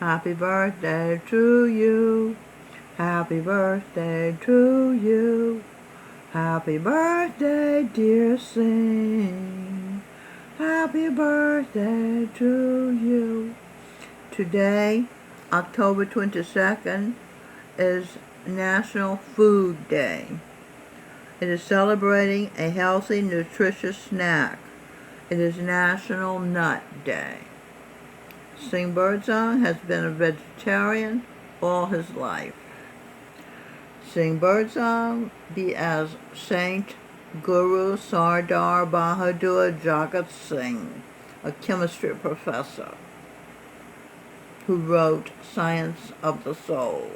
Happy birthday to you. Happy birthday to you. Happy birthday, dear Singh. Happy birthday to you. Today, October 22nd, is National Food Day. It is celebrating a healthy, nutritious snack. It is National Nut Day. Singh Birdsong has been a vegetarian all his life. Singh Birdsong be as Saint Guru Sardar Bahadur Jagat Singh, a chemistry professor who wrote Science of the Soul.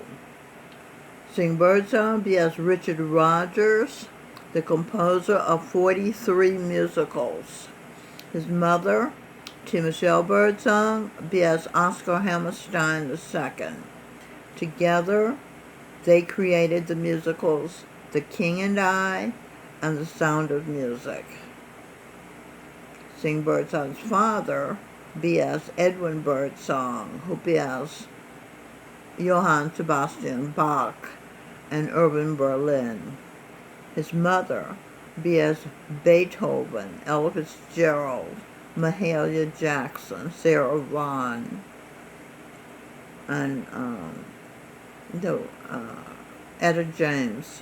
Singh Birdsong be as Richard Rodgers, the composer of 43 musicals. His mother, T. Michelle Birdsong, be as Oscar Hammerstein II. Together, they created the musicals The King and I and The Sound of Music. Singh Birdsong's father be as Edwin Birdsong, who be as Johann Sebastian Bach and Irving Berlin. His mother be as Beethoven, Ella Fitzgerald, Mahalia Jackson, Sarah Vaughan, and Etta James.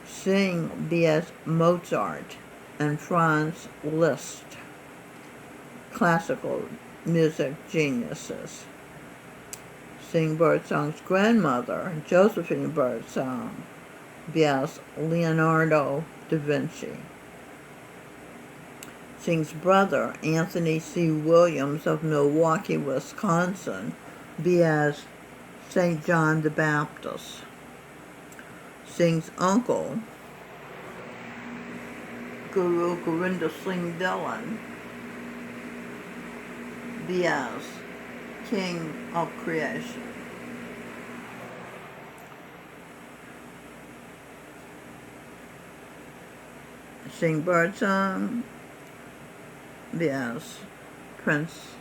Singh be as Mozart and Franz Liszt, classical music geniuses. Singh Birdsong's grandmother, Josephine Birdsong, be as Leonardo da Vinci. Singh's brother, Anthony C. Williams of Milwaukee, Wisconsin, be as St. John the Baptist. Singh's uncle, Guru Govinda Singh Dhillon, be as King of Creation. Singh Birdsong be as Prince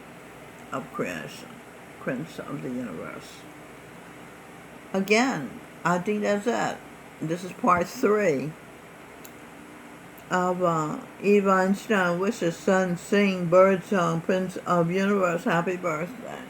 of Creation, Prince of the Universe. Again, I think that's it. This is part 3 of Eve Einstein wishes son Singh Birdsong, Prince of Universe, happy birthday.